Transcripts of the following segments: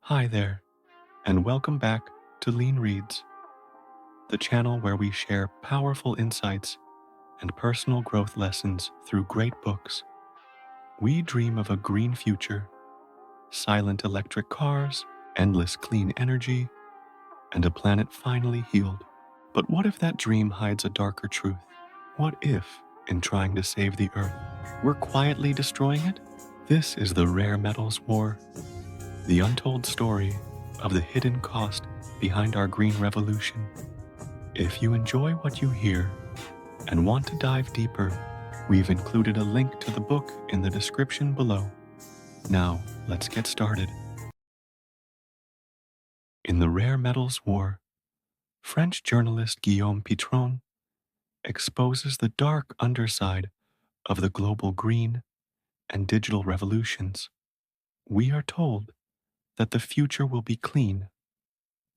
Hi there, and welcome back to LeanReads, the channel where we share powerful insights and personal growth lessons through great books. We dream of a green future, silent electric cars, endless clean energy, and a planet finally healed. But what if that dream hides a darker truth? What if, in trying to save the Earth, we're quietly destroying it? This is the Rare Metals War, the untold story of the hidden cost behind our green revolution. If you enjoy what you hear and want to dive deeper, we've included a link to the book in the description below. Now, let's get started. In the Rare Metals War, French journalist Guillaume Pitron exposes the dark underside of the global green and digital revolutions. We are told that the future will be clean,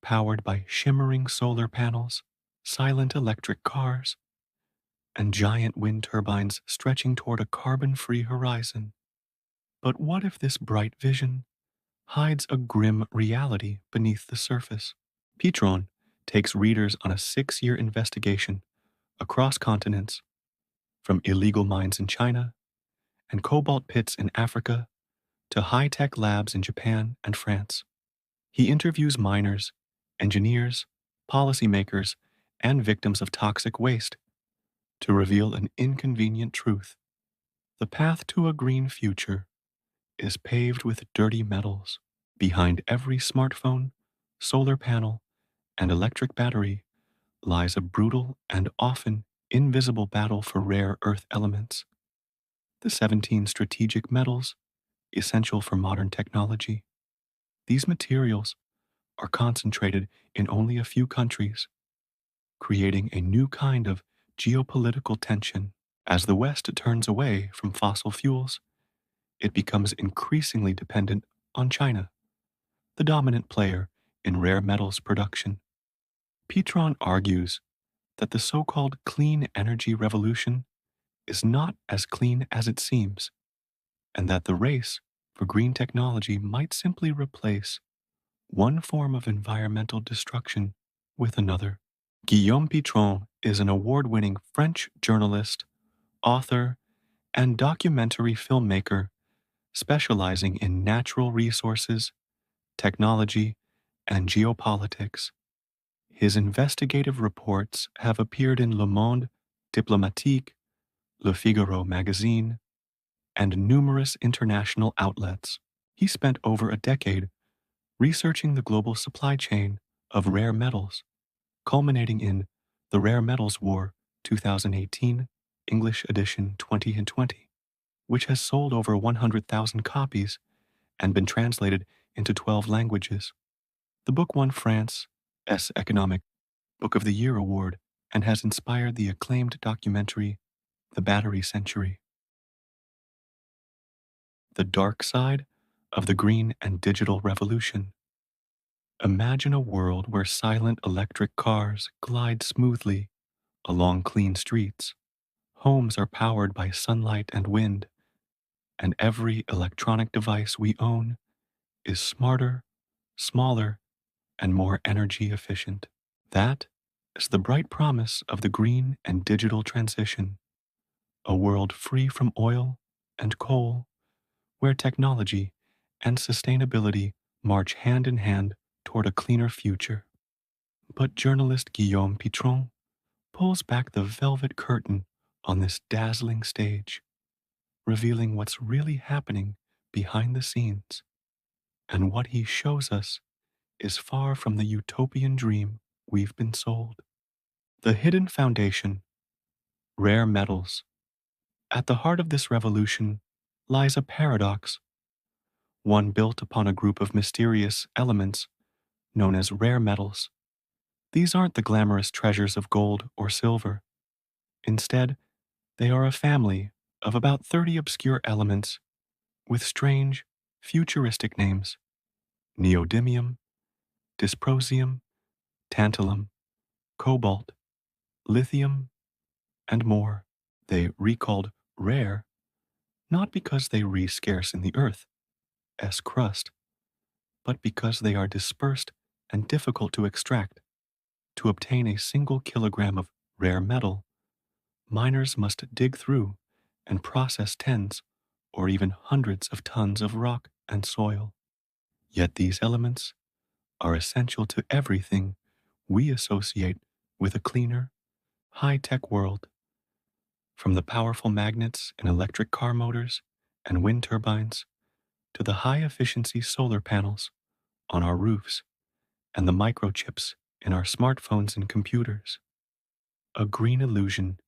powered by shimmering solar panels, silent electric cars, and giant wind turbines stretching toward a carbon-free horizon. But what if this bright vision hides a grim reality beneath the surface? Pitron takes readers on a 6-year investigation across continents, from illegal mines in China and cobalt pits in Africa to high-tech labs in Japan and France. He interviews miners, engineers, policymakers, and victims of toxic waste to reveal an inconvenient truth. The path to a green future is paved with dirty metals. Behind every smartphone, solar panel, and electric battery lies a brutal and often invisible battle for rare earth elements, the 17 strategic metals essential for modern technology. These materials are concentrated in only a few countries, creating a new kind of geopolitical tension. As the West turns away from fossil fuels, it becomes increasingly dependent on China, the dominant player in rare metals production. Pitron argues that the so-called clean energy revolution is not as clean as it seems, and that the race for green technology might simply replace one form of environmental destruction with another. Guillaume Pitron is an award-winning French journalist, author, and documentary filmmaker specializing in natural resources, technology, and geopolitics. His investigative reports have appeared in Le Monde Diplomatique, Le Figaro magazine, and numerous international outlets. He spent over a decade researching the global supply chain of rare metals, culminating in The Rare Metals War 2018, English edition 2020, which has sold over 100,000 copies and been translated into 12 languages. The book won France's Economic Book of the Year award and has inspired the acclaimed documentary The Battery Century. The dark side of the green and digital revolution. Imagine a world where silent electric cars glide smoothly along clean streets. Homes are powered by sunlight and wind, and every electronic device we own is smarter, smaller, and more energy efficient. That is the bright promise of the green and digital transition, a world free from oil and coal, where technology and sustainability march hand in hand toward a cleaner future. But journalist Guillaume Pitron pulls back the velvet curtain on this dazzling stage, revealing what's really happening behind the scenes. And what he shows us is far from the utopian dream we've been sold. The hidden foundation, rare metals. At the heart of this revolution lies a paradox, one built upon a group of mysterious elements known as rare metals. These aren't the glamorous treasures of gold or silver. Instead, they are a family of about 30 obscure elements with strange, futuristic names: neodymium, dysprosium, tantalum, cobalt, lithium, and more. They recalled rare not because they re-scarce in the Earth's crust, but because they are dispersed and difficult to extract. To obtain a single kilogram of rare metal, miners must dig through and process tens or even hundreds of tons of rock and soil. Yet these elements are essential to everything we associate with a cleaner, high-tech world, from the powerful magnets in electric car motors and wind turbines to the high-efficiency solar panels on our roofs and the microchips in our smartphones and computers. A green illusion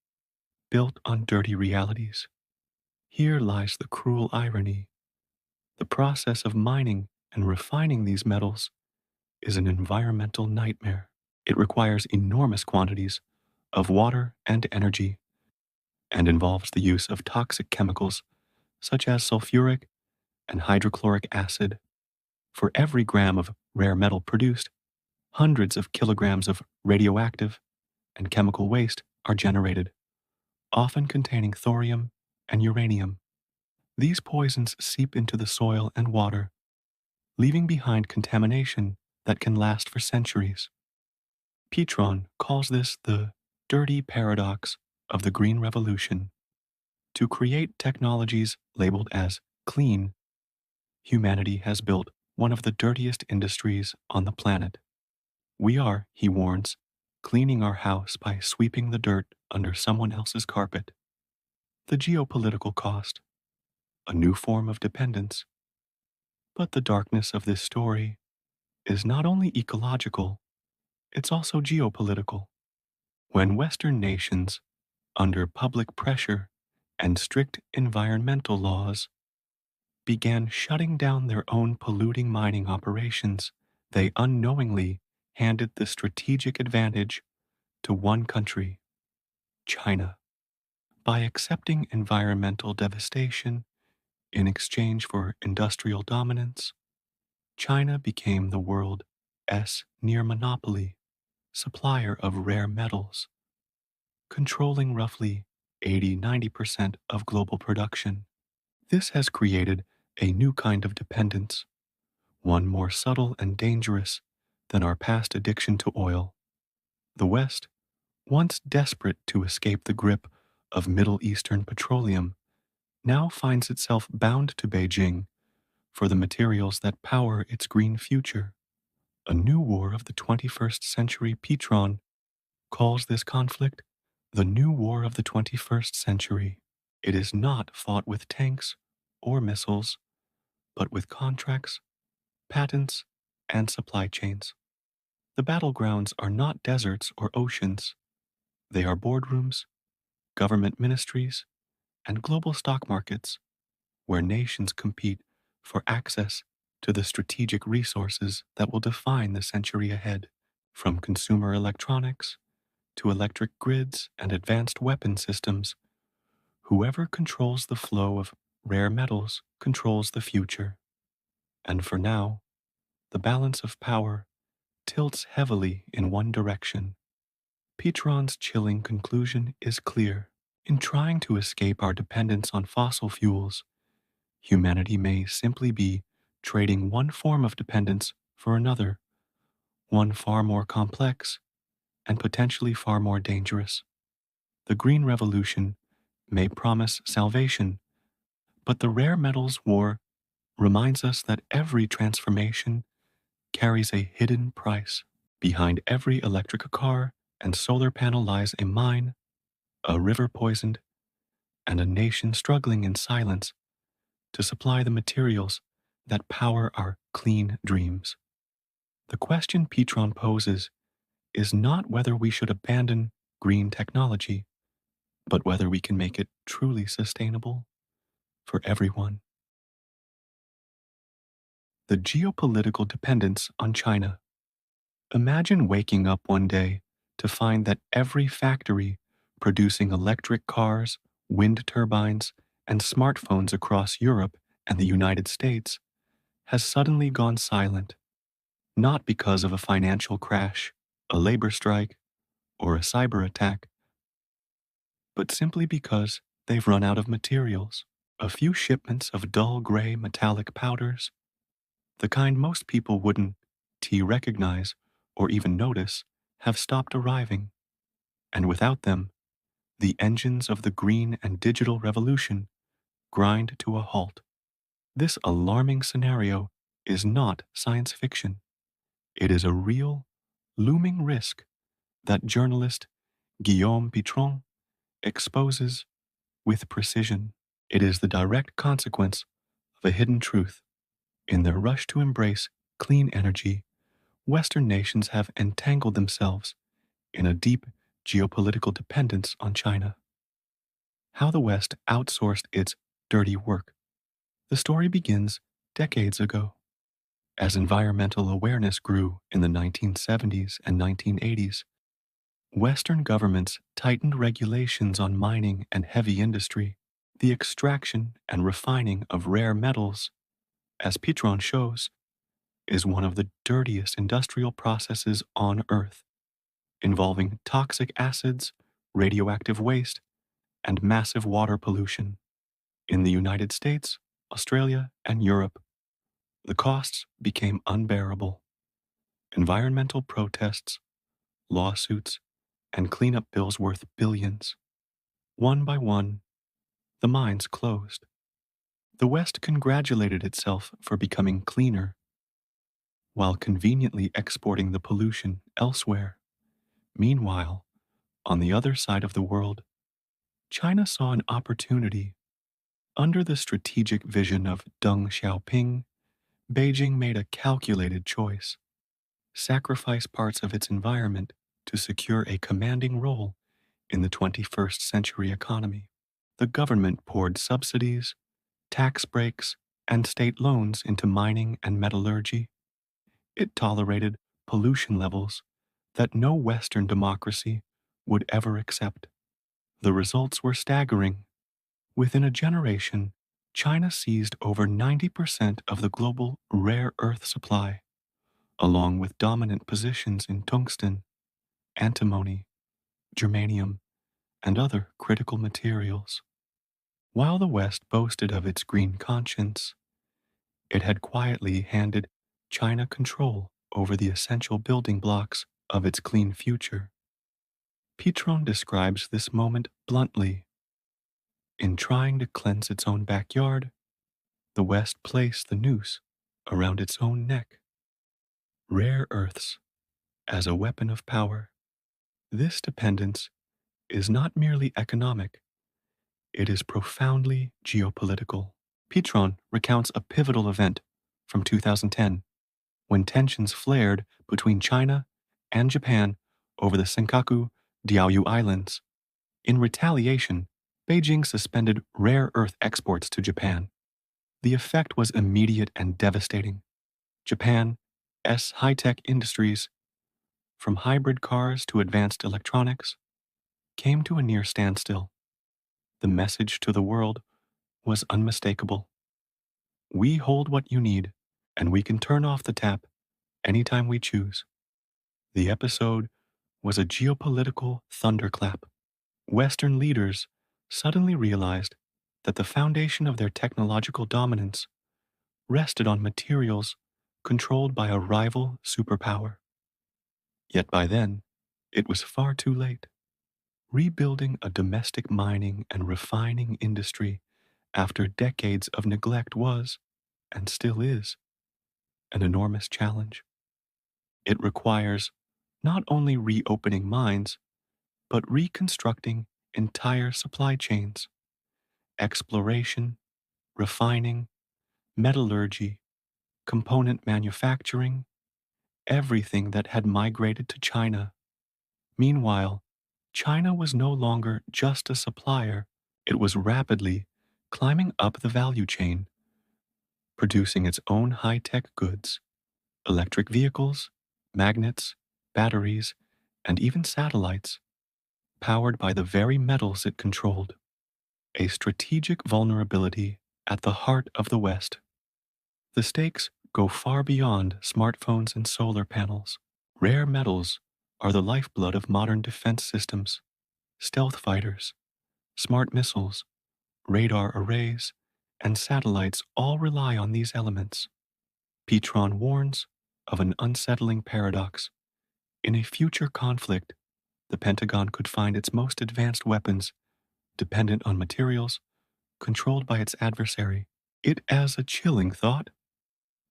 built on dirty realities. Here lies the cruel irony. The process of mining and refining these metals is an environmental nightmare. It requires enormous quantities of water and energy and involves the use of toxic chemicals such as sulfuric and hydrochloric acid. For every gram of rare metal produced, hundreds of kilograms of radioactive and chemical waste are generated, often containing thorium and uranium. These poisons seep into the soil and water, leaving behind contamination that can last for centuries. Pitron calls this the dirty paradox of the Green Revolution. To create technologies labeled as clean, humanity has built one of the dirtiest industries on the planet. We are, he warns, cleaning our house by sweeping the dirt under someone else's carpet. The geopolitical cost, a new form of dependence. But the darkness of this story is not only ecological, it's also geopolitical. When Western nations, under public pressure and strict environmental laws, began shutting down their own polluting mining operations, they unknowingly handed the strategic advantage to one country, China. By accepting environmental devastation in exchange for industrial dominance, China became the world's near monopoly supplier of rare metals, controlling roughly 80–90% of global production. This has created a new kind of dependence, one more subtle and dangerous than our past addiction to oil. The West, once desperate to escape the grip of Middle Eastern petroleum, now finds itself bound to Beijing for the materials that power its green future. A new war of the 21st century. Pitron calls this conflict the new war of the 21st century. It is not fought with tanks or missiles, but with contracts, patents, and supply chains. The battlegrounds are not deserts or oceans. They are boardrooms, government ministries, and global stock markets, where nations compete for access to the strategic resources that will define the century ahead. From consumer electronics to electric grids and advanced weapon systems, whoever controls the flow of rare metals controls the future. And for now, the balance of power tilts heavily in one direction. Pitron's chilling conclusion is clear. In trying to escape our dependence on fossil fuels, humanity may simply be trading one form of dependence for another, one far more complex and potentially far more dangerous. The Green Revolution may promise salvation, but the rare metals war reminds us that every transformation carries a hidden price. Behind every electric car and solar panel lies a mine, a river poisoned, and a nation struggling in silence to supply the materials that power our clean dreams. The question Pitron poses is not whether we should abandon green technology, but whether we can make it truly sustainable for everyone. The geopolitical dependence on China. Imagine waking up one day to find that every factory producing electric cars, wind turbines, and smartphones across Europe and the United States has suddenly gone silent, not because of a financial crash, a labor strike, or a cyber attack, but simply because they've run out of materials. A few shipments of dull gray metallic powders, the kind most people wouldn't recognize or even notice, have stopped arriving, and without them, the engines of the green and digital revolution grind to a halt. This alarming scenario is not science fiction. It is a real, looming risk that journalist Guillaume Pitron exposes with precision. It is the direct consequence of a hidden truth. In their rush to embrace clean energy, Western nations have entangled themselves in a deep geopolitical dependence on China. How the West outsourced its dirty work. The story begins decades ago. As environmental awareness grew in the 1970s and 1980s, Western governments tightened regulations on mining and heavy industry. The extraction and refining of rare metals, as Pitron shows, is one of the dirtiest industrial processes on Earth, involving toxic acids, radioactive waste, and massive water pollution. In the United States, Australia, and Europe, the costs became unbearable. Environmental protests, lawsuits, and cleanup bills worth billions. One by one, the mines closed. The West congratulated itself for becoming cleaner, while conveniently exporting the pollution elsewhere. Meanwhile, on the other side of the world, China saw an opportunity. Under the strategic vision of Deng Xiaoping, Beijing made a calculated choice: sacrifice parts of its environment to secure a commanding role in the 21st century economy. The government poured subsidies, tax breaks, and state loans into mining and metallurgy. It tolerated pollution levels that no Western democracy would ever accept. The results were staggering. Within a generation, China seized over 90% of the global rare earth supply, along with dominant positions in tungsten, antimony, germanium, and other critical materials. While the West boasted of its green conscience, it had quietly handed China control over the essential building blocks of its clean future. Pitron describes this moment bluntly. In trying to cleanse its own backyard, the West placed the noose around its own neck. Rare earths as a weapon of power. This dependence is not merely economic, it is profoundly geopolitical. Pitron recounts a pivotal event from 2010 when tensions flared between China and Japan over the Senkaku Diaoyu Islands. In retaliation, Beijing suspended rare earth exports to Japan. The effect was immediate and devastating. Japan's high-tech industries, from hybrid cars to advanced electronics, came to a near standstill. The message to the world was unmistakable. We hold what you need, and we can turn off the tap anytime we choose. The episode was a geopolitical thunderclap. Western leaders suddenly realized that the foundation of their technological dominance rested on materials controlled by a rival superpower. Yet by then, it was far too late. Rebuilding a domestic mining and refining industry after decades of neglect was, and still is, an enormous challenge. It requires not only reopening mines, but reconstructing entire supply chains. Exploration, refining, metallurgy, component manufacturing, everything that had migrated to China. Meanwhile, China was no longer just a supplier, it was rapidly climbing up the value chain, producing its own high-tech goods, electric vehicles, magnets, batteries, and even satellites, powered by the very metals it controlled. A strategic vulnerability at the heart of the West. The stakes go far beyond smartphones and solar panels. Rare metals are the lifeblood of modern defense systems. Stealth fighters, smart missiles, radar arrays, and satellites all rely on these elements. Pitron warns of an unsettling paradox. In a future conflict, the Pentagon could find its most advanced weapons dependent on materials controlled by its adversary. It as a chilling thought,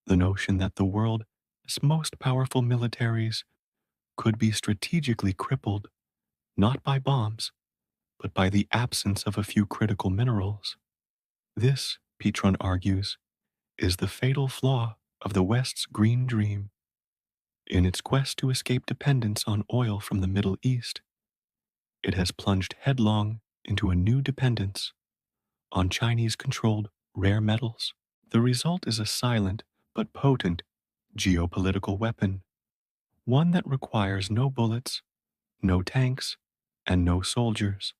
the notion that the world's most powerful militaries could be strategically crippled not by bombs, but by the absence of a few critical minerals. This, Pitron argues, is the fatal flaw of the West's green dream. In its quest to escape dependence on oil from the Middle East, it has plunged headlong into a new dependence on Chinese controlled rare metals. The result is a silent but potent geopolitical weapon, one that requires no bullets, no tanks, and no soldiers,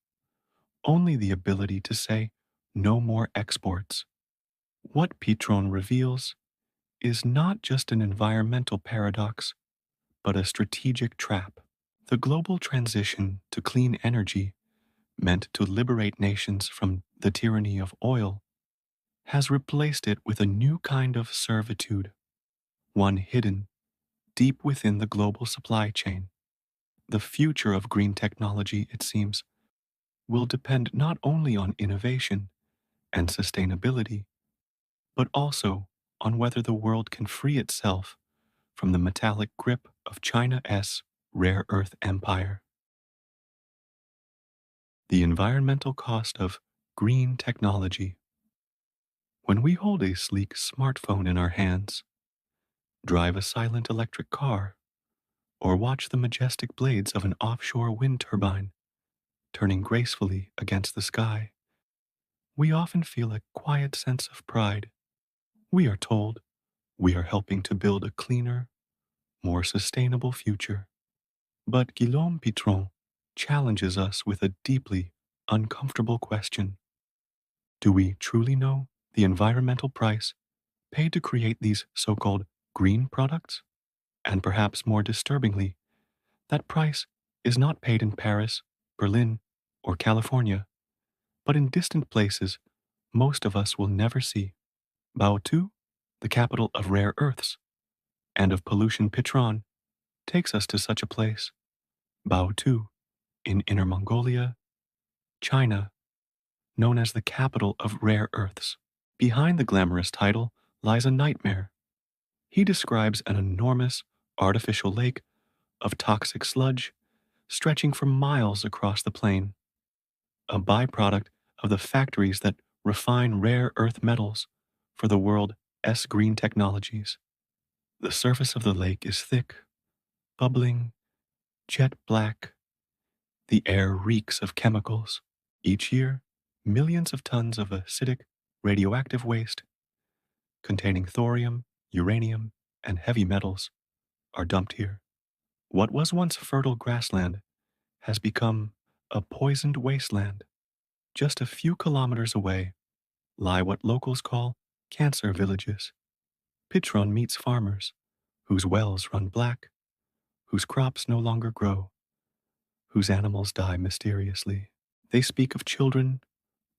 only the ability to say no more exports. What Pitron reveals is not just an environmental paradox, but a strategic trap. The global transition to clean energy, meant to liberate nations from the tyranny of oil, has replaced it with a new kind of servitude, one hidden deep within the global supply chain. The future of green technology, it seems, will depend not only on innovation and sustainability, but also on whether the world can free itself from the metallic grip of China's rare earth empire. The environmental cost of green technology. When we hold a sleek smartphone in our hands, drive a silent electric car, or watch the majestic blades of an offshore wind turbine turning gracefully against the sky, we often feel a quiet sense of pride. We are told we are helping to build a cleaner, more sustainable future. But Guillaume Pitron challenges us with a deeply uncomfortable question. Do we truly know the environmental price paid to create these so-called green products? And perhaps more disturbingly, that price is not paid in Paris, Berlin, or California, but in distant places most of us will never see. Baotou, the capital of rare earths and of pollution. Pitron takes us to such a place. Baotou, in Inner Mongolia, China, known as the capital of rare earths. Behind the glamorous title lies a nightmare. He describes an enormous artificial lake of toxic sludge stretching for miles across the plain, a byproduct of the factories that refine rare earth metals for the world's green technologies. The surface of the lake is thick, bubbling, jet black. The air reeks of chemicals. Each year, millions of tons of acidic, radioactive waste containing thorium, uranium, and heavy metals are dumped here. What was once fertile grassland has become a poisoned wasteland. Just a few kilometers away lie what locals call cancer villages. Pitron meets farmers whose wells run black, whose crops no longer grow, whose animals die mysteriously. They speak of children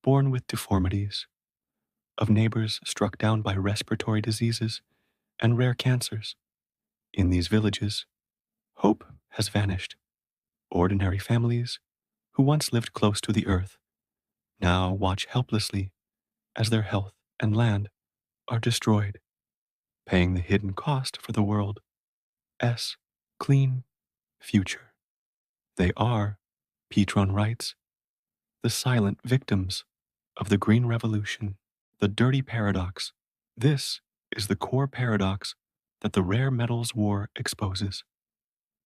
born with deformities, of neighbors struck down by respiratory diseases and rare cancers. In these villages, hope has vanished. Ordinary families who once lived close to the earth now watch helplessly as their health and land are destroyed, paying the hidden cost for the world's clean future. They are, Pitron writes, the silent victims of the Green Revolution, the dirty paradox. This is the core paradox that the rare metals war exposes.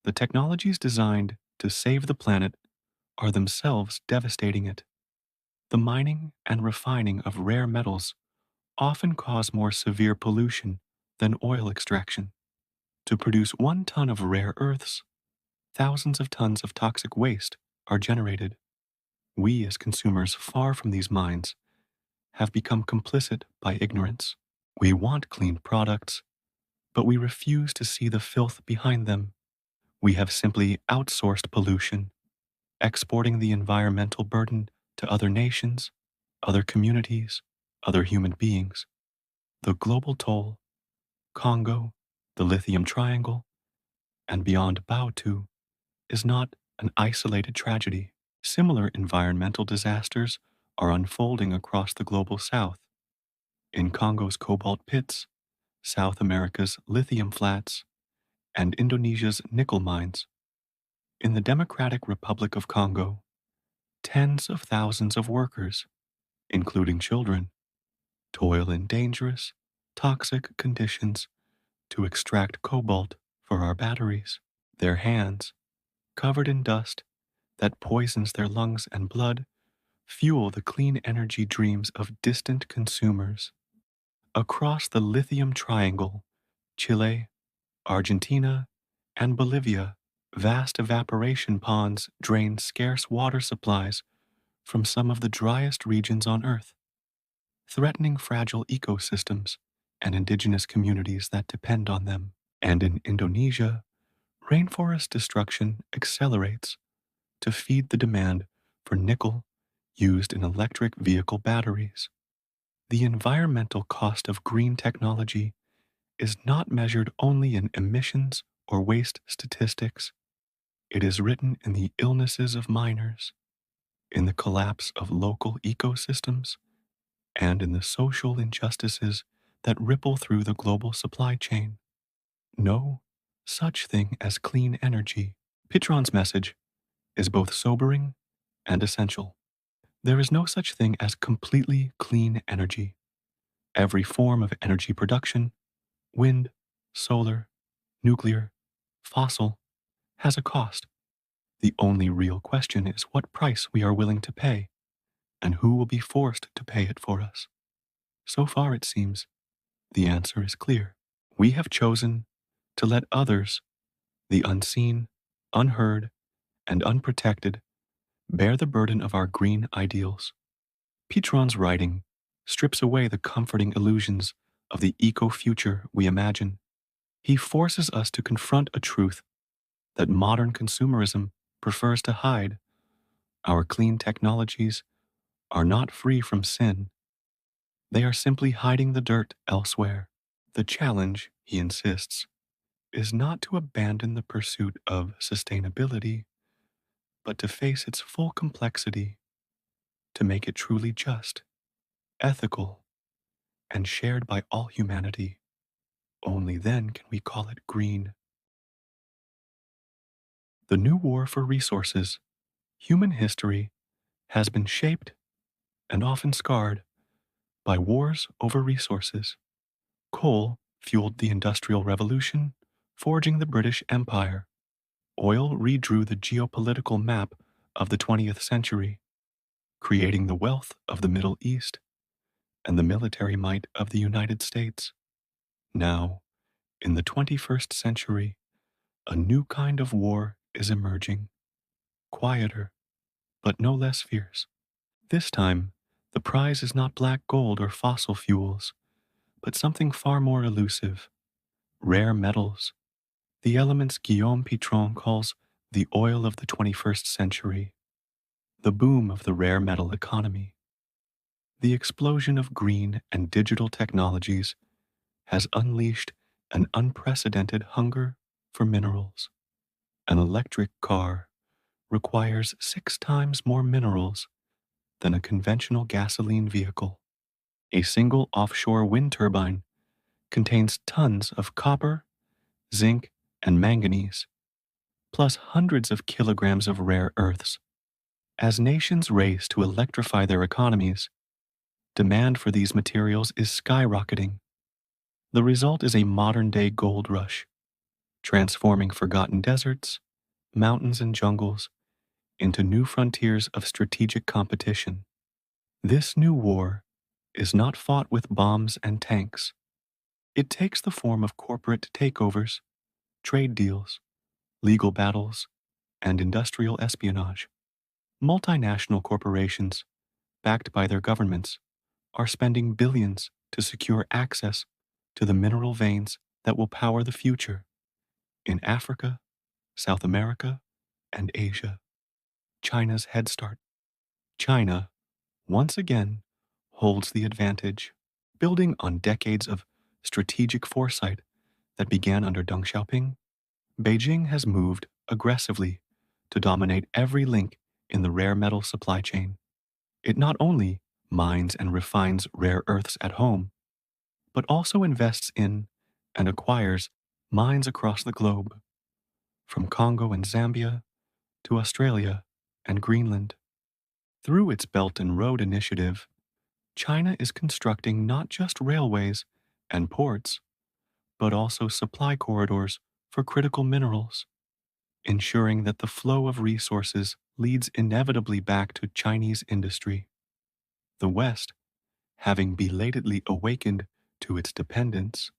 The technologies designed to save the planet are themselves devastating it. The mining and refining of rare metals often cause more severe pollution than oil extraction. To produce 1 ton of rare earths, thousands of tons of toxic waste are generated. We, as consumers far from these mines, have become complicit by ignorance. We want clean products, but we refuse to see the filth behind them. We have simply outsourced pollution, exporting the environmental burden to other nations, other communities, other human beings. The global toll Congo, the Lithium Triangle, and beyond Bautu is not an isolated tragedy. Similar environmental disasters are unfolding across the global south. In Congo's cobalt pits, South America's lithium flats, and Indonesia's nickel mines. In the Democratic Republic of Congo, tens of thousands of workers, including children, toil in dangerous, toxic conditions to extract cobalt for our batteries. Their hands, covered in dust that poisons their lungs and blood, fuel the clean energy dreams of distant consumers. Across the lithium triangle, Chile, Argentina, and Bolivia, vast evaporation ponds drain scarce water supplies from some of the driest regions on Earth, threatening fragile ecosystems and indigenous communities that depend on them. And in Indonesia, rainforest destruction accelerates to feed the demand for nickel used in electric vehicle batteries. The environmental cost of green technology is not measured only in emissions or waste statistics. It is written in the illnesses of miners, in the collapse of local ecosystems, and in the social injustices that ripple through the global supply chain. No such thing as clean energy. Pitron's message is both sobering and essential. There is no such thing as completely clean energy. Every form of energy production, wind, solar, nuclear, fossil, has a cost. The only real question is what price we are willing to pay, and who will be forced to pay it for us. So far, it seems, the answer is clear. We have chosen to let others, the unseen, unheard, and unprotected, bear the burden of our green ideals. Pitron's writing strips away the comforting illusions of the eco-future we imagine. He forces us to confront a truth that modern consumerism prefers to hide. Our clean technologies are not free from sin. They are simply hiding the dirt elsewhere. The challenge, he insists, is not to abandon the pursuit of sustainability, but to face its full complexity, to make it truly just, ethical, and shared by all humanity. Only then can we call it green. The new war for resources, human history, has been shaped and often scarred by wars over resources. Coal fueled the Industrial Revolution, forging the British Empire. Oil redrew the geopolitical map of the 20th century, creating the wealth of the Middle East and the military might of the United States. Now, in the 21st century, a new kind of war is emerging, quieter, but no less fierce. This time, the prize is not black gold or fossil fuels, but something far more elusive, rare metals, the elements Guillaume Pitron calls the oil of the 21st century, the boom of the rare metal economy. The explosion of green and digital technologies has unleashed an unprecedented hunger for minerals. An electric car requires 6 times more minerals than a conventional gasoline vehicle. A single offshore wind turbine contains tons of copper, zinc, and manganese, plus hundreds of kilograms of rare earths. As nations race to electrify their economies, demand for these materials is skyrocketing. The result is a modern-day gold rush, transforming forgotten deserts, mountains, and jungles into new frontiers of strategic competition. This new war is not fought with bombs and tanks. It takes the form of corporate takeovers, trade deals, legal battles, and industrial espionage. Multinational corporations, backed by their governments, are spending billions to secure access to the mineral veins that will power the future in Africa, South America, and Asia. China's head start. China, once again, holds the advantage, building on decades of strategic foresight that began under Deng Xiaoping, Beijing has moved aggressively to dominate every link in the rare metal supply chain. It not only mines and refines rare earths at home, but also invests in and acquires mines across the globe, from Congo and Zambia to Australia and Greenland. Through its Belt and Road Initiative, China is constructing not just railways and ports, but also supply corridors for critical minerals, ensuring that the flow of resources leads inevitably back to Chinese industry. The West, having belatedly awakened to its dependence,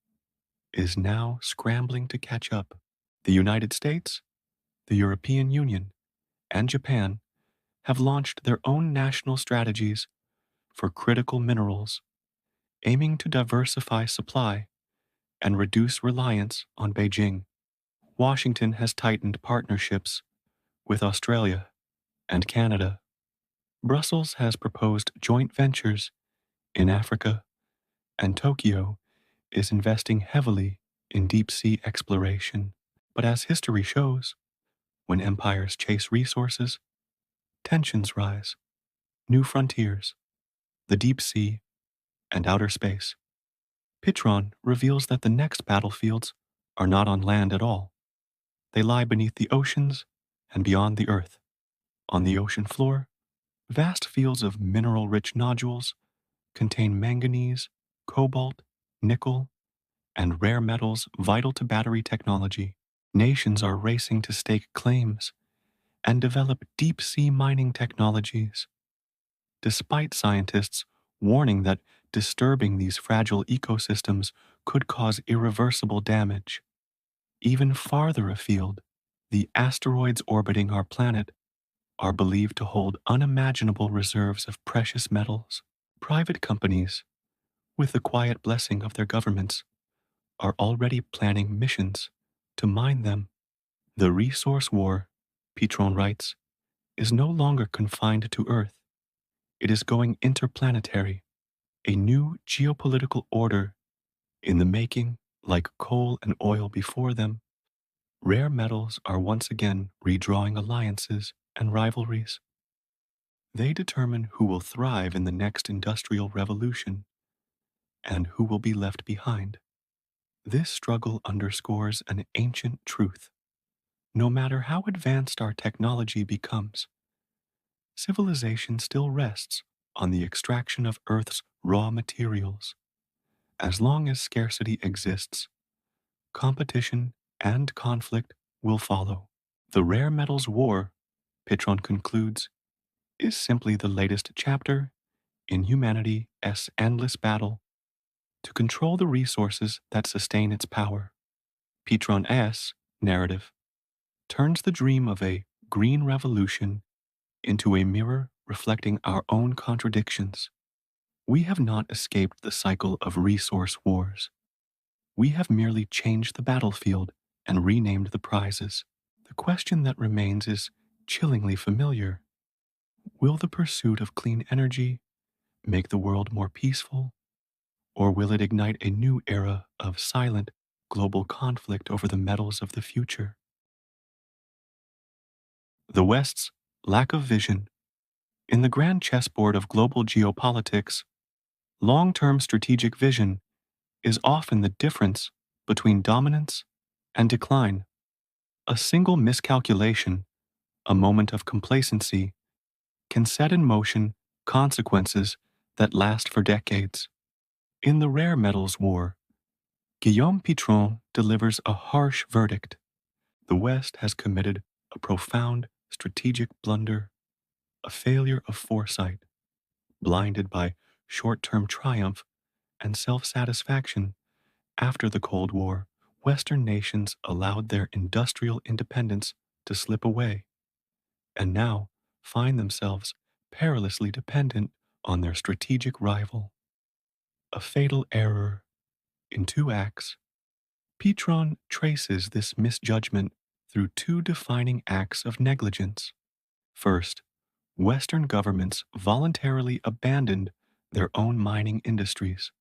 is now scrambling to catch up. The United States, the European Union, and Japan have launched their own national strategies for critical minerals, aiming to diversify supply and reduce reliance on Beijing. Washington has tightened partnerships with Australia and Canada. Brussels has proposed joint ventures in Africa, and Tokyo is investing heavily in deep sea exploration. But as history shows, when empires chase resources, tensions rise. New frontiers, the deep sea, and outer space. Pitron reveals that the next battlefields are not on land at all. They lie beneath the oceans and beyond the earth. On the ocean floor, vast fields of mineral-rich nodules contain manganese, cobalt, nickel, and rare metals vital to battery technology. Nations are racing to stake claims and develop deep-sea mining technologies, despite scientists warning that disturbing these fragile ecosystems could cause irreversible damage. Even farther afield, the asteroids orbiting our planet are believed to hold unimaginable reserves of precious metals. Private companies, with the quiet blessing of their governments, are already planning missions to mine them. The resource war, Pitron writes, is no longer confined to Earth. It is going interplanetary, a new geopolitical order in the making. Like coal and oil before them, rare metals are once again redrawing alliances and rivalries. They determine who will thrive in the next industrial revolution and who will be left behind. This struggle underscores an ancient truth. No matter how advanced our technology becomes, civilization still rests on the extraction of Earth's raw materials. As long as scarcity exists, competition and conflict will follow. The rare metals war, Pitron concludes, is simply the latest chapter in humanity's endless battle to control the resources that sustain its power. Pitron's narrative turns the dream of a green revolution into a mirror reflecting our own contradictions. We have not escaped the cycle of resource wars. We have merely changed the battlefield and renamed the prizes. The question that remains is chillingly familiar. Will the pursuit of clean energy make the world more peaceful, or will it ignite a new era of silent global conflict over the metals of the future? The West's lack of vision. In the grand chessboard of global geopolitics, long-term strategic vision is often the difference between dominance and decline. A single miscalculation, a moment of complacency, can set in motion consequences that last for decades. In the rare metals war, Guillaume Pitron delivers a harsh verdict. The West has committed a profound strategic blunder, a failure of foresight, blinded by short-term triumph and self-satisfaction. After the Cold War, Western nations allowed their industrial independence to slip away, and now find themselves perilously dependent on their strategic rival. A fatal error. In 2 acts, Pitron traces this misjudgment through 2 defining acts of negligence. First, Western governments voluntarily abandoned their own mining industries.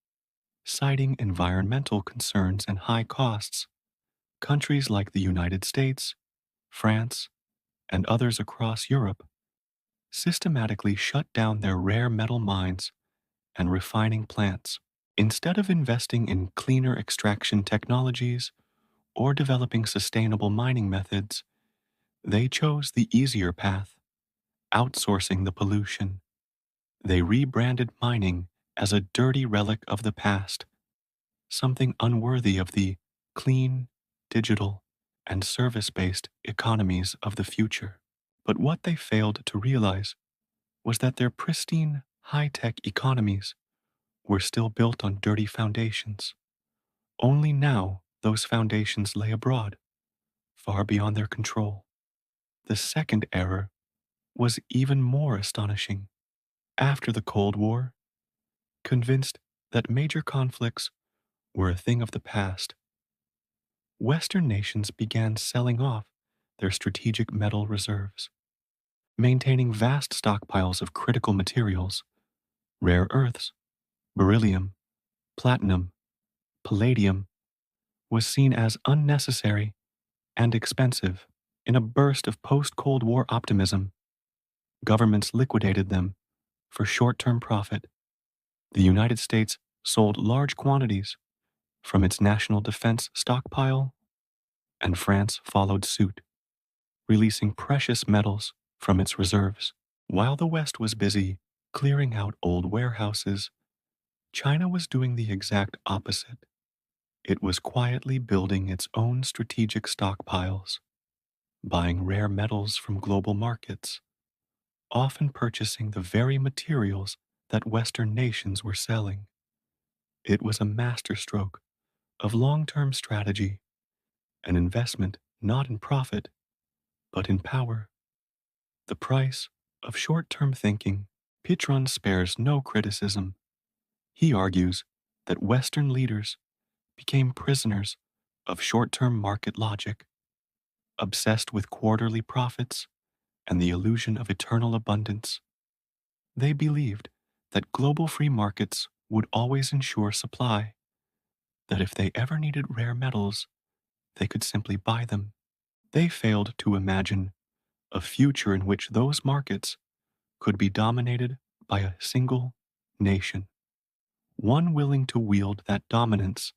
citing environmental concerns and high costs. Countries like the United States, France, and others across Europe systematically shut down their rare metal mines and refining plants. Instead of investing in cleaner extraction technologies or developing sustainable mining methods, they chose the easier path, outsourcing the pollution. They rebranded mining as a dirty relic of the past, something unworthy of the clean, digital, and service based economies of the future. But what they failed to realize was that their pristine, high tech economies were still built on dirty foundations. Only now those foundations lay abroad, far beyond their control. The second error was even more astonishing. After the Cold War, convinced that major conflicts were a thing of the past, Western nations began selling off their strategic metal reserves, maintaining vast stockpiles of critical materials, rare earths, beryllium, platinum, palladium, was seen as unnecessary and expensive. In a burst of post-Cold War optimism, governments liquidated them for short-term profit. The United States sold large quantities from its national defense stockpile, and France followed suit, releasing precious metals from its reserves. While the West was busy clearing out old warehouses, China was doing the exact opposite. It was quietly building its own strategic stockpiles, buying rare metals from global markets, often purchasing the very materials that Western nations were selling. It was a masterstroke of long-term strategy, an investment not in profit, but in power. The price of short-term thinking. Pitron spares no criticism. He argues that Western leaders became prisoners of short-term market logic, obsessed with quarterly profits and the illusion of eternal abundance. They believed that global free markets would always ensure supply, that if they ever needed rare metals, they could simply buy them. They failed to imagine a future in which those markets could be dominated by a single nation, one willing to wield that dominance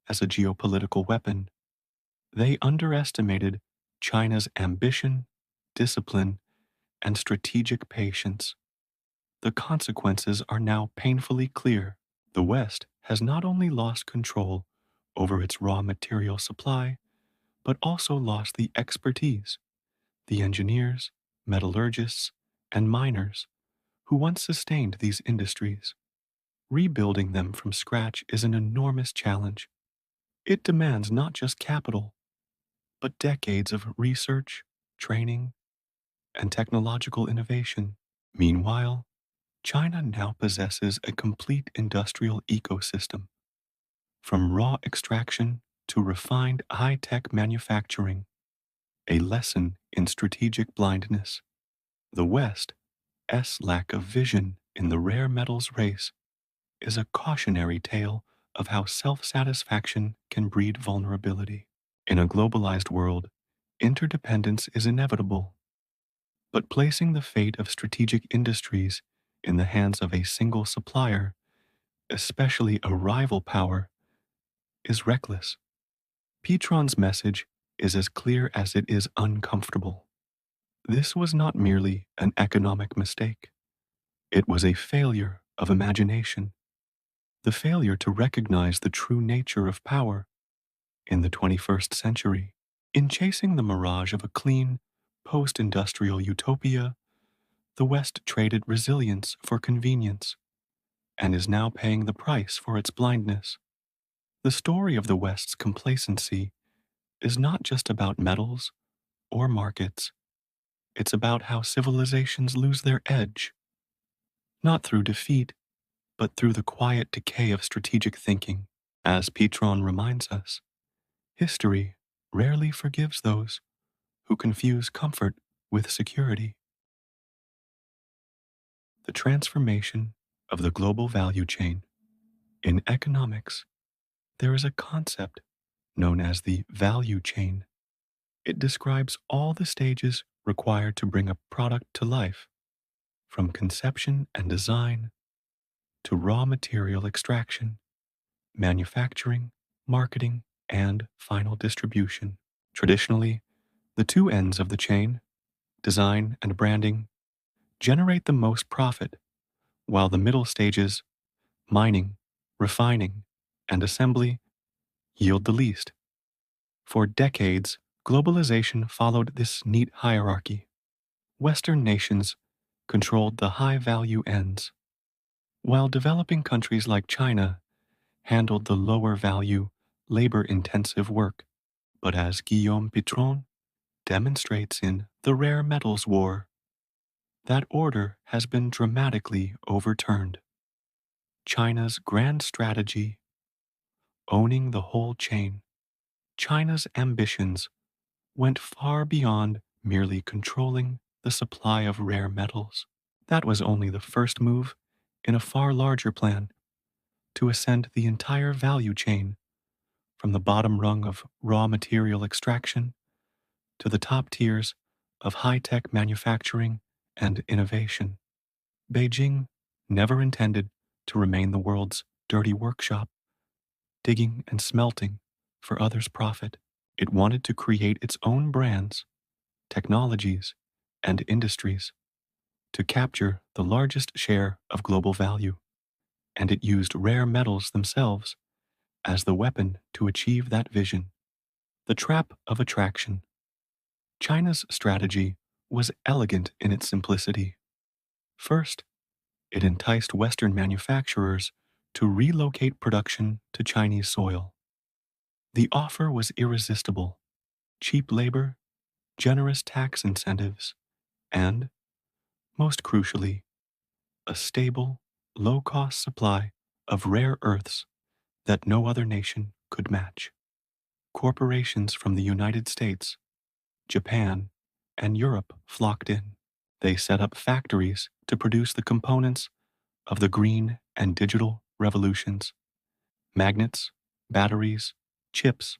as a geopolitical weapon. They underestimated China's ambition, discipline, and strategic patience. The consequences are now painfully clear. The West has not only lost control over its raw material supply, but also lost the expertise, the engineers, metallurgists, and miners who once sustained these industries. Rebuilding them from scratch is an enormous challenge. It demands not just capital, but decades of research, training, and technological innovation. Meanwhile, China now possesses a complete industrial ecosystem, from raw extraction to refined high-tech manufacturing, a lesson in strategic blindness. The West's lack of vision in the rare metals race is a cautionary tale of how self-satisfaction can breed vulnerability. In a globalized world, interdependence is inevitable, but placing the fate of strategic industries in the hands of a single supplier, especially a rival power, is reckless. Pitron's message is as clear as it is uncomfortable. This was not merely an economic mistake. It was a failure of imagination, the failure to recognize the true nature of power in the 21st century. In chasing the mirage of a clean, post-industrial utopia, the West traded resilience for convenience and is now paying the price for its blindness. The story of the West's complacency is not just about metals or markets. It's about how civilizations lose their edge, not through defeat, but through the quiet decay of strategic thinking. As Pitron reminds us, history rarely forgives those who confuse comfort with security. The transformation of the global value chain. In economics, there is a concept known as the value chain. It describes all the stages required to bring a product to life, from conception and design to raw material extraction, manufacturing, marketing, and final distribution. Traditionally, the two ends of the chain, design and branding, generate the most profit, while the middle stages, mining, refining, and assembly, yield the least. For decades, globalization followed this neat hierarchy. Western nations controlled the high value ends, while developing countries like China handled the lower value, labor intensive work. But as Guillaume Pitron demonstrates in The Rare Metals War, that order has been dramatically overturned. China's grand strategy, owning the whole chain, China's ambitions went far beyond merely controlling the supply of rare metals. That was only the first move in a far larger plan to ascend the entire value chain from the bottom rung of raw material extraction to the top tiers of high-tech manufacturing and innovation. Beijing never intended to remain the world's dirty workshop, digging and smelting for others' profit. It wanted to create its own brands, technologies, and industries to capture the largest share of global value, and it used rare metals themselves as the weapon to achieve that vision. The trap of attraction. China's strategy was elegant in its simplicity. First, it enticed Western manufacturers to relocate production to Chinese soil. The offer was irresistible: cheap labor, generous tax incentives, and, most crucially, a stable, low-cost supply of rare earths that no other nation could match. Corporations from the United States, Japan, and Europe flocked in. They set up factories to produce the components of the green and digital revolutions: magnets, batteries, chips,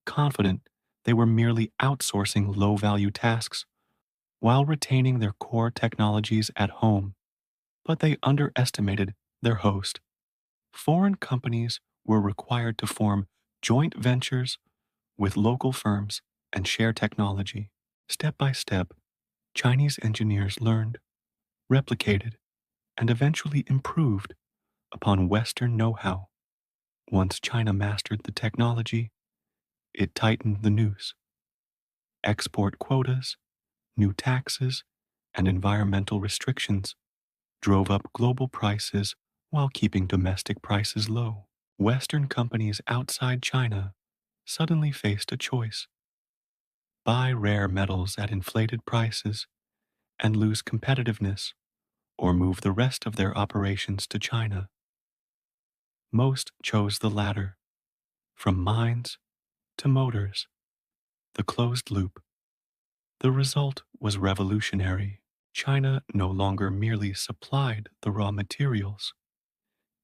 confident they were merely outsourcing low-value tasks while retaining their core technologies at home. But they underestimated their host. Foreign companies were required to form joint ventures with local firms and share technology. Step by step, Chinese engineers learned, replicated, and eventually improved upon Western know-how. Once China mastered the technology, it tightened the noose. Export quotas, new taxes, and environmental restrictions drove up global prices while keeping domestic prices low. Western companies outside China suddenly faced a choice: buy rare metals at inflated prices and lose competitiveness, or move the rest of their operations to China. Most chose the latter. From mines to motors, the closed loop. The result was revolutionary. China no longer merely supplied the raw materials,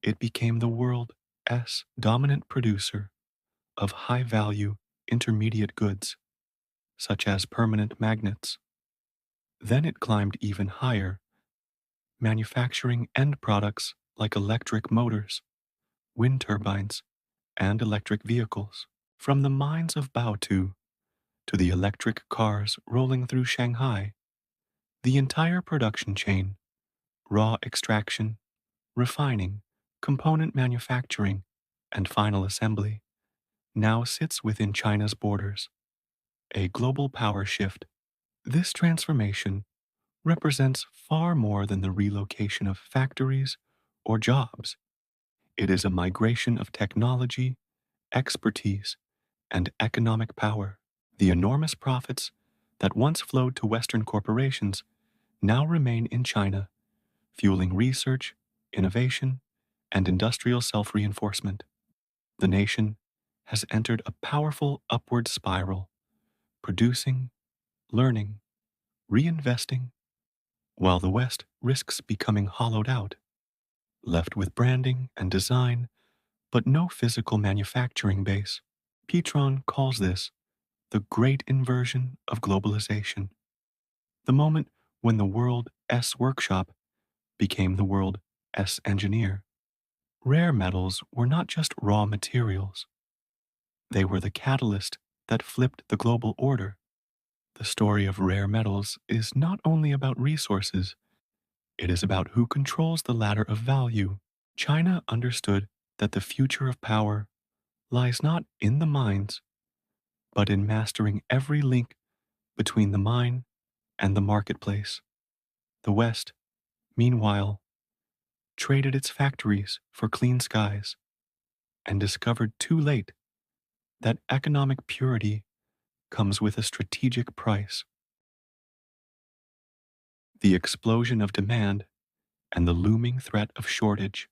it became the world's dominant producer of high-value intermediate goods, such as permanent magnets. Then it climbed even higher, manufacturing end products like electric motors, wind turbines, and electric vehicles. From the mines of Baotou to the electric cars rolling through Shanghai, the entire production chain, raw extraction, refining, component manufacturing, and final assembly, now sits within China's borders. A global power shift. This transformation represents far more than the relocation of factories or jobs. It is a migration of technology, expertise, and economic power. The enormous profits that once flowed to Western corporations now remain in China, fueling research, innovation, and industrial self-reinforcement. The nation has entered a powerful upward spiral, producing, learning, reinvesting, while the West risks becoming hollowed out. left with branding and design, but no physical manufacturing base. Pitron calls this the great inversion of globalization, the moment when the world S workshop became the world S engineer. Rare metals were not just raw materials, they were the catalyst that flipped the global order. The story of rare metals is not only about resources, it is about who controls the ladder of value. China understood that the future of power lies not in the mines, but in mastering every link between the mine and the marketplace. The West, meanwhile, traded its factories for clean skies and discovered too late that economic purity comes with a strategic price. The explosion of demand and the looming threat of shortage.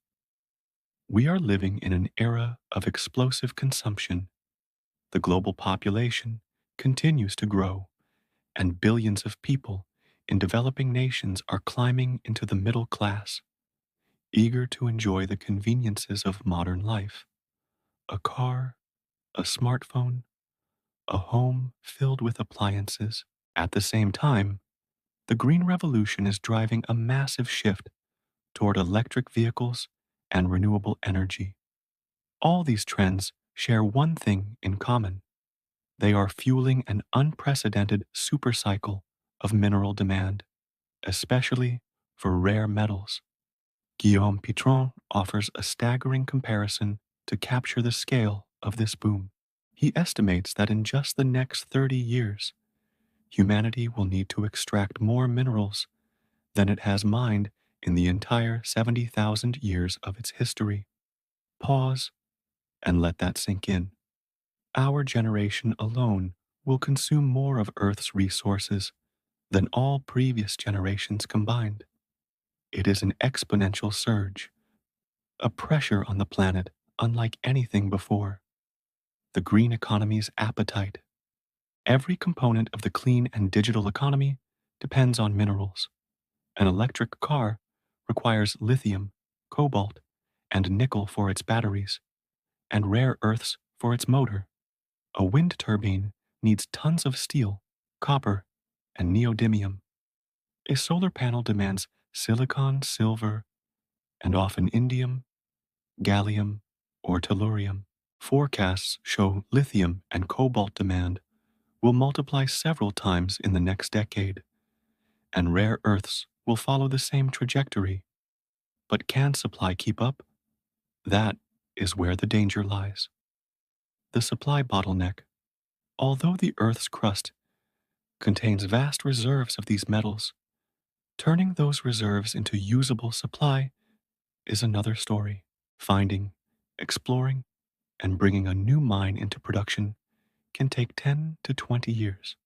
We are living in an era of explosive consumption. The global population continues to grow, and billions of people in developing nations are climbing into the middle class, eager to enjoy the conveniences of modern life. A car, a smartphone, a home filled with appliances. At the same time, the Green Revolution is driving a massive shift toward electric vehicles and renewable energy. All these trends share one thing in common. They are fueling an unprecedented supercycle of mineral demand, especially for rare metals. Guillaume Pitron offers a staggering comparison to capture the scale of this boom. He estimates that in just the next 30 years, humanity will need to extract more minerals than it has mined in the entire 70,000 years of its history. Pause and let that sink in. Our generation alone will consume more of Earth's resources than all previous generations combined. It is an exponential surge, a pressure on the planet unlike anything before. The green economy's appetite. Every component of the clean and digital economy depends on minerals. An electric car requires lithium, cobalt, and nickel for its batteries, and rare earths for its motor. A wind turbine needs tons of steel, copper, and neodymium. A solar panel demands silicon, silver, and often indium, gallium, or tellurium. Forecasts show lithium and cobalt demand will multiply several times in the next decade, and rare earths will follow the same trajectory. But can supply keep up? That is where the danger lies. The supply bottleneck. Although the Earth's crust contains vast reserves of these metals, turning those reserves into usable supply is another story. Finding, exploring, and bringing a new mine into production can take 10 to 20 years,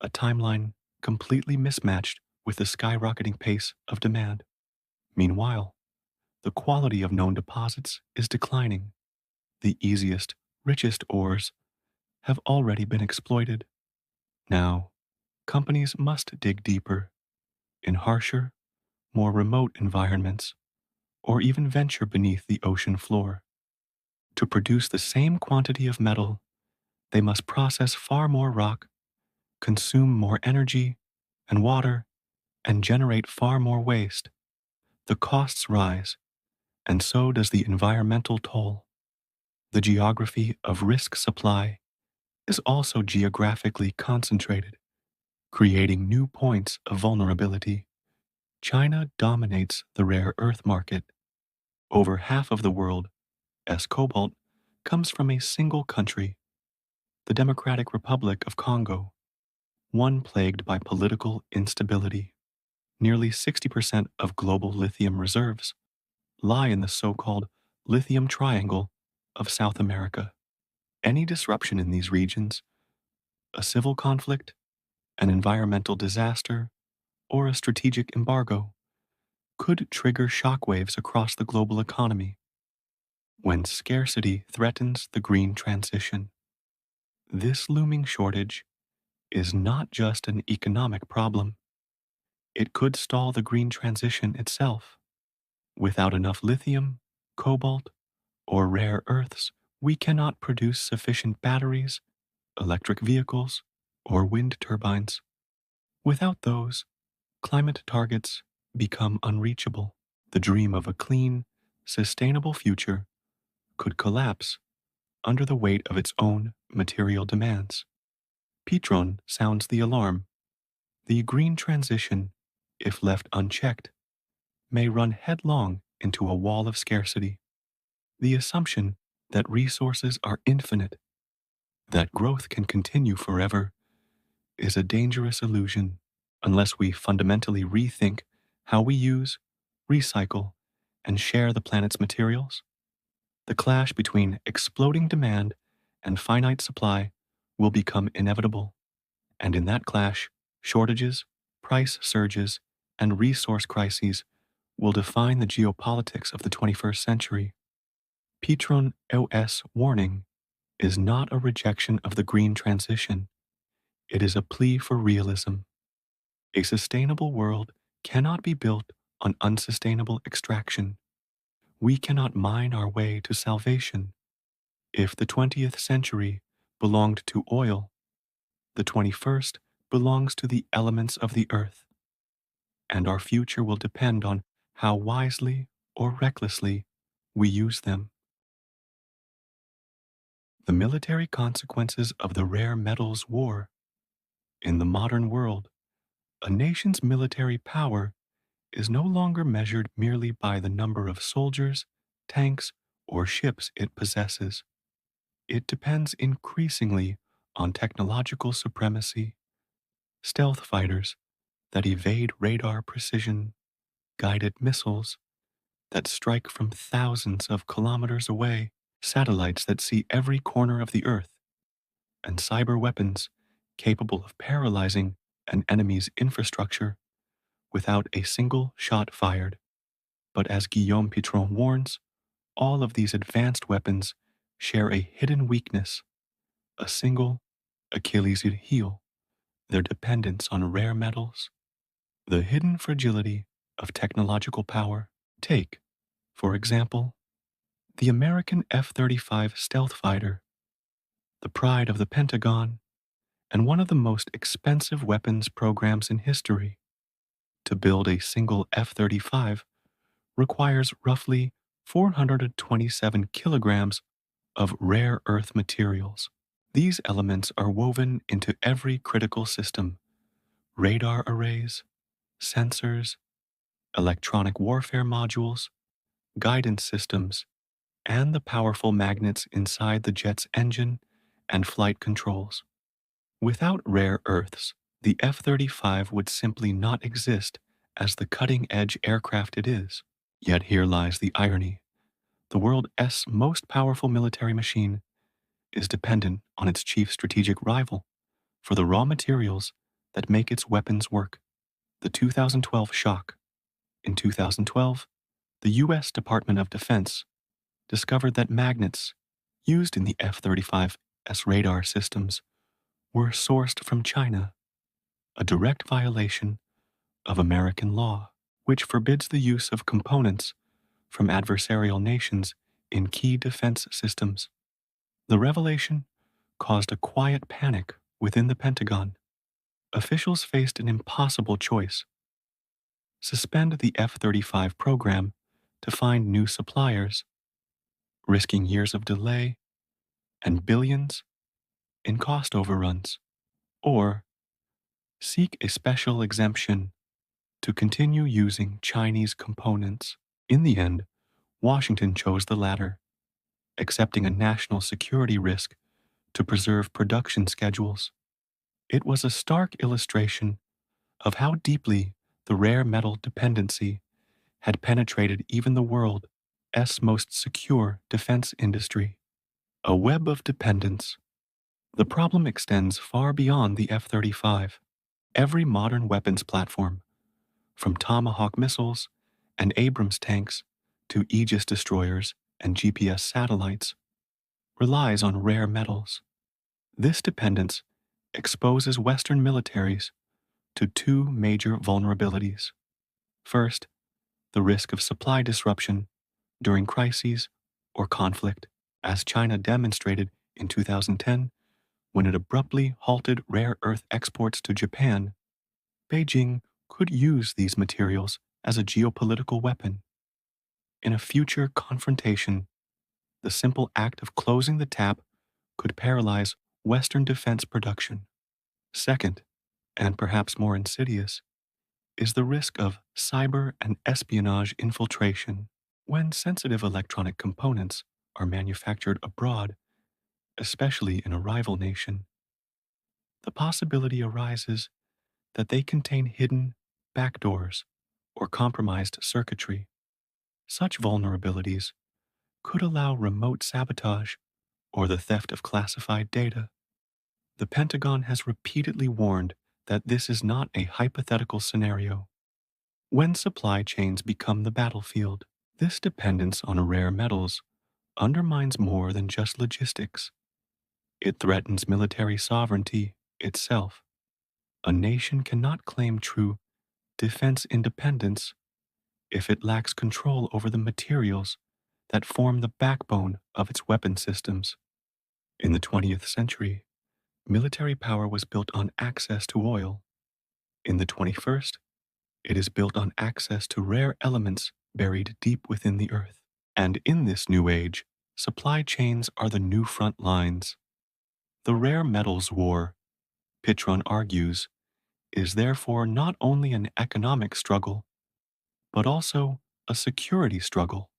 a timeline completely mismatched with the skyrocketing pace of demand. Meanwhile, the quality of known deposits is declining. The easiest, richest ores have already been exploited. Now, companies must dig deeper, in harsher, more remote environments, or even venture beneath the ocean floor. To produce the same quantity of metal, they must process far more rock, consume more energy and water, and generate far more waste. The costs rise, and so does the environmental toll. The geography of risk supply is also geographically concentrated, creating new points of vulnerability. China dominates the rare earth market. Over half of the world, as cobalt, comes from a single country, the Democratic Republic of Congo, one plagued by political instability. Nearly 60% of global lithium reserves lie in the so-called lithium triangle of South America. Any disruption in these regions, a civil conflict, an environmental disaster, or a strategic embargo, could trigger shockwaves across the global economy. When scarcity threatens the green transition, this looming shortage is not just an economic problem. It could stall the green transition itself. Without enough lithium, cobalt, or rare earths, we cannot produce sufficient batteries, electric vehicles, or wind turbines. Without those, climate targets become unreachable. The dream of a clean, sustainable future could collapse under the weight of its own material demands. Pitron sounds the alarm. The green transition, if left unchecked, may run headlong into a wall of scarcity. The assumption that resources are infinite, that growth can continue forever, is a dangerous illusion unless we fundamentally rethink how we use, recycle, and share the planet's materials. The clash between exploding demand and finite supply will become inevitable, and in that clash, shortages, price surges, and resource crises will define the geopolitics of the 21st century. Pitron OS warning is not a rejection of the green transition. It is a plea for realism. A sustainable world cannot be built on unsustainable extraction. We cannot mine our way to salvation. If the 20th century belonged to oil, the 21st belongs to the elements of the earth, and our future will depend on how wisely or recklessly we use them. The military consequences of the rare metals war. In the modern world, a nation's military power is no longer measured merely by the number of soldiers, tanks, or ships it possesses. It depends increasingly on technological supremacy, stealth fighters that evade radar precision, guided missiles that strike from thousands of kilometers away, satellites that see every corner of the Earth, and cyber weapons capable of paralyzing an enemy's infrastructure without a single shot fired. But as Guillaume Pitron warns, all of these advanced weapons share a hidden weakness, a single Achilles heel, their dependence on rare metals, the hidden fragility of technological power. Take, for example, the American F-35 stealth fighter, the pride of the Pentagon, and one of the most expensive weapons programs in history. To build a single F-35 requires roughly 427 kilograms of rare earth materials. These elements are woven into every critical system: radar arrays, sensors, electronic warfare modules, guidance systems, and the powerful magnets inside the jet's engine and flight controls. Without rare earths, the F-35 would simply not exist as the cutting-edge aircraft it is. Yet here lies the irony. The world's most powerful military machine is dependent on its chief strategic rival for the raw materials that make its weapons work. The 2012 shock. In 2012, the U.S. Department of Defense discovered that magnets used in the F-35's radar systems were sourced from China, a direct violation of American law, which forbids the use of components from adversarial nations in key defense systems. The revelation caused a quiet panic within the Pentagon. Officials faced an impossible choice: suspend the F-35 program to find new suppliers, risking years of delay and billions in cost overruns, or seek a special exemption to continue using Chinese components. In the end, Washington chose the latter, accepting a national security risk to preserve production schedules. It was a stark illustration of how deeply the rare metal dependency had penetrated even the world's most secure defense industry. A web of dependence. The problem extends far beyond the F-35. Every modern weapons platform, from Tomahawk missiles and Abrams tanks to Aegis destroyers and GPS satellites, relies on rare metals. This dependence exposes Western militaries to two major vulnerabilities. First, the risk of supply disruption during crises or conflict, as China demonstrated in 2010 when it abruptly halted rare earth exports to Japan. Beijing could use these materials as a geopolitical weapon. In a future confrontation, the simple act of closing the tap could paralyze Western defense production. Second, and perhaps more insidious, is the risk of cyber and espionage infiltration. When sensitive electronic components are manufactured abroad, especially in a rival nation, the possibility arises that they contain hidden backdoors or compromised circuitry. Such vulnerabilities could allow remote sabotage or the theft of classified data. The Pentagon has repeatedly warned that this is not a hypothetical scenario. When supply chains become the battlefield, this dependence on rare metals undermines more than just logistics. It threatens military sovereignty itself. A nation cannot claim true defense independence if it lacks control over the materials that form the backbone of its weapon systems. In the 20th century, military power was built on access to oil. In the 21st, it is built on access to rare elements buried deep within the earth. And in this new age, supply chains are the new front lines. The rare metals war, Pitron argues, is therefore not only an economic struggle, but also a security struggle,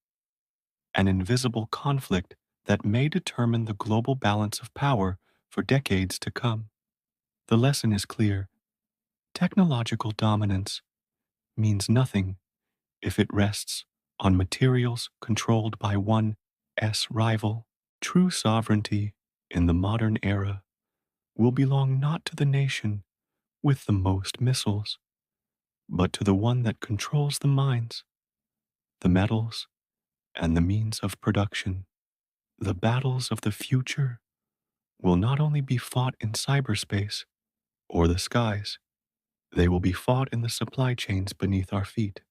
an invisible conflict that may determine the global balance of power for decades to come. The lesson is clear. Technological dominance means nothing if it rests on materials controlled by one rival. True sovereignty in the modern era will belong not to the nation with the most missiles, but to the one that controls the mines, the metals, and the means of production. The battles of the future will not only be fought in cyberspace or the skies, they will be fought in the supply chains beneath our feet.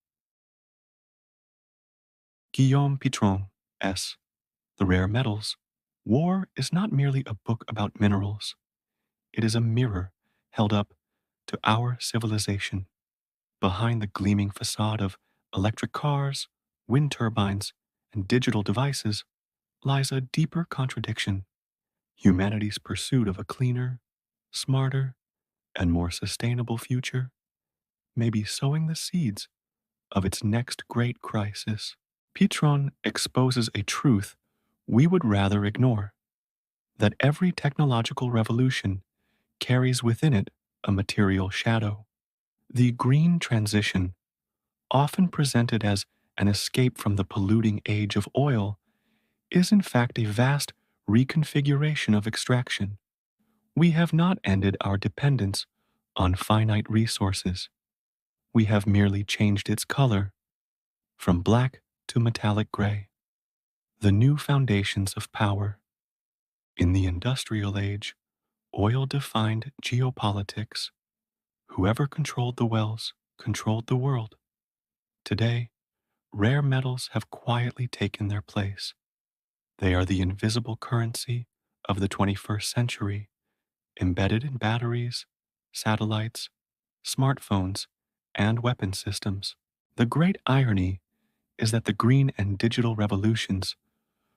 Guillaume Pitron, S. The Rare Metals. War is not merely a book about minerals. It is a mirror held up to our civilization. Behind the gleaming facade of electric cars, wind turbines, and digital devices lies a deeper contradiction. Humanity's pursuit of a cleaner, smarter, and more sustainable future may be sowing the seeds of its next great crisis. Pitron exposes a truth we would rather ignore, that every technological revolution carries within it a material shadow. The green transition, often presented as an escape from the polluting age of oil, is in fact a vast reconfiguration of extraction. We have not ended our dependence on finite resources. We have merely changed its color from black to metallic gray. The new foundations of power. In the industrial age, oil defined geopolitics. Whoever controlled the wells controlled the world. Today, rare metals have quietly taken their place. They are the invisible currency of the 21st century, embedded in batteries, satellites, smartphones, and weapon systems. The great irony is that the green and digital revolutions,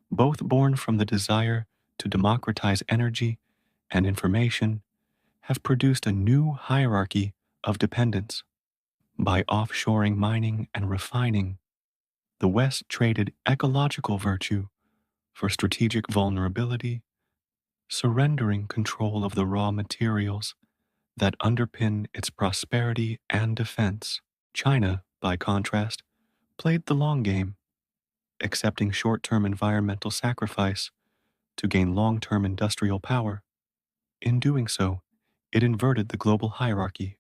both born from the desire to democratize energy and information, have produced a new hierarchy of dependence. By offshoring mining and refining, the West traded ecological virtue for strategic vulnerability, surrendering control of the raw materials that underpin its prosperity and defense. China, by contrast, played the long game, accepting short-term environmental sacrifice to gain long-term industrial power. In doing so, it inverted the global hierarchy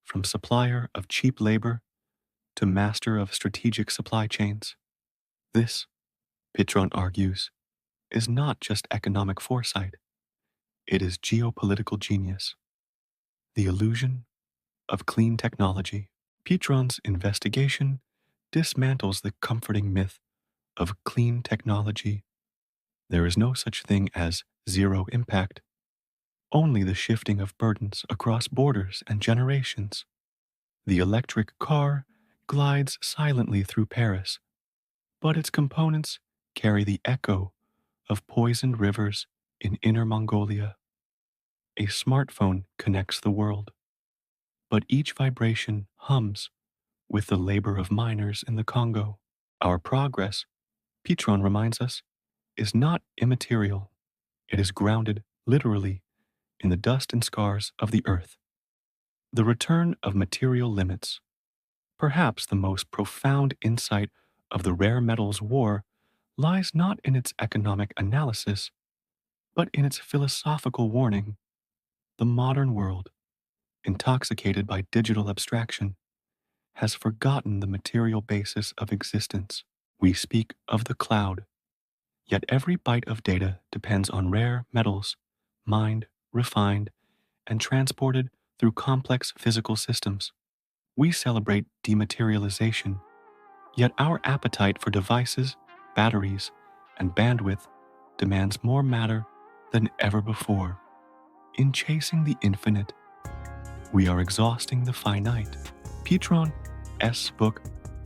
from supplier of cheap labor to master of strategic supply chains. This, Pitron argues, is not just economic foresight, it is geopolitical genius. The illusion of clean technology. Pitron's investigation dismantles the comforting myth of clean technology. There is no such thing as zero impact, only the shifting of burdens across borders and generations. The electric car glides silently through Paris, but its components carry the echo of poisoned rivers in Inner Mongolia. A smartphone connects the world, but each vibration hums with the labor of miners in the Congo. Our progress, Pitron reminds us, is not immaterial. It is grounded, literally, in the dust and scars of the earth. The return of material limits, perhaps the most profound insight of the rare metals war, lies not in its economic analysis, but in its philosophical warning. The modern world, intoxicated by digital abstraction, has forgotten the material basis of existence. We speak of the cloud, yet every byte of data depends on rare metals, mined, refined, and transported through complex physical systems. We celebrate dematerialization, yet our appetite for devices, batteries, and bandwidth demands more matter than ever before. In chasing the infinite, we are exhausting the finite. Pitron's book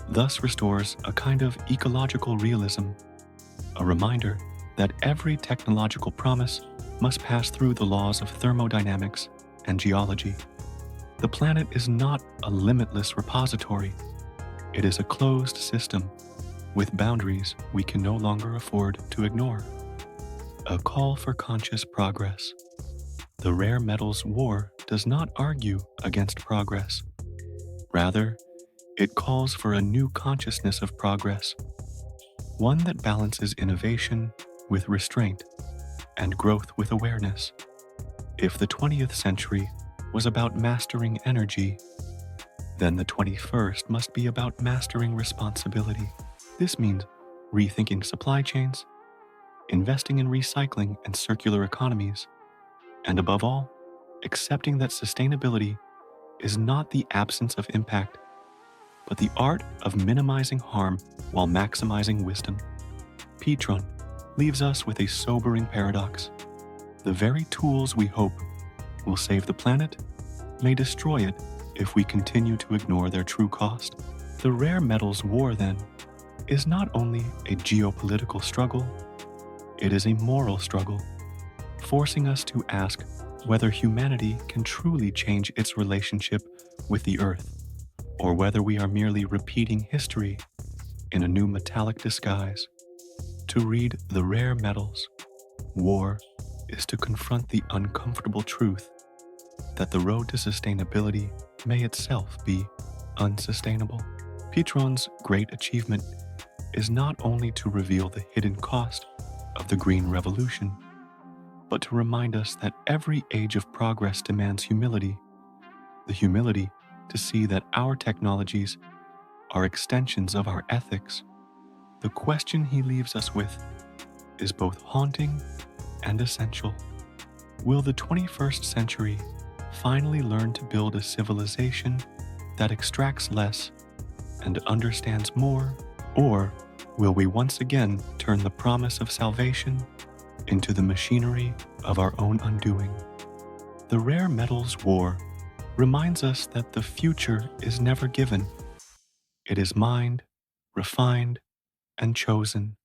thus restores a kind of ecological realism, a reminder that every technological promise must pass through the laws of thermodynamics and geology. The planet is not a limitless repository. It is a closed system with boundaries we can no longer afford to ignore. A call for conscious progress. The rare metals war does not argue against progress. Rather, it calls for a new consciousness of progress, one that balances innovation with restraint and growth with awareness. If the 20th century was about mastering energy, then the 21st must be about mastering responsibility. This means rethinking supply chains, investing in recycling and circular economies, and above all, accepting that sustainability is not the absence of impact, but the art of minimizing harm while maximizing wisdom. Pitron leaves us with a sobering paradox. The very tools we hope will save the planet may destroy it if we continue to ignore their true cost. The rare metals war, then, is not only a geopolitical struggle, it is a moral struggle, forcing us to ask whether humanity can truly change its relationship with the earth, or whether we are merely repeating history in a new metallic disguise. To read the rare metals war is to confront the uncomfortable truth that the road to sustainability may itself be unsustainable. Pitron's great achievement is not only to reveal the hidden cost of the Green Revolution, but to remind us that every age of progress demands humility, the humility to see that our technologies are extensions of our ethics. The question he leaves us with is both haunting and essential. Will the 21st century finally learn to build a civilization that extracts less and understands more, or will we once again turn the promise of salvation into the machinery of our own undoing? The rare metals war reminds us that the future is never given. It is mined, refined, and chosen.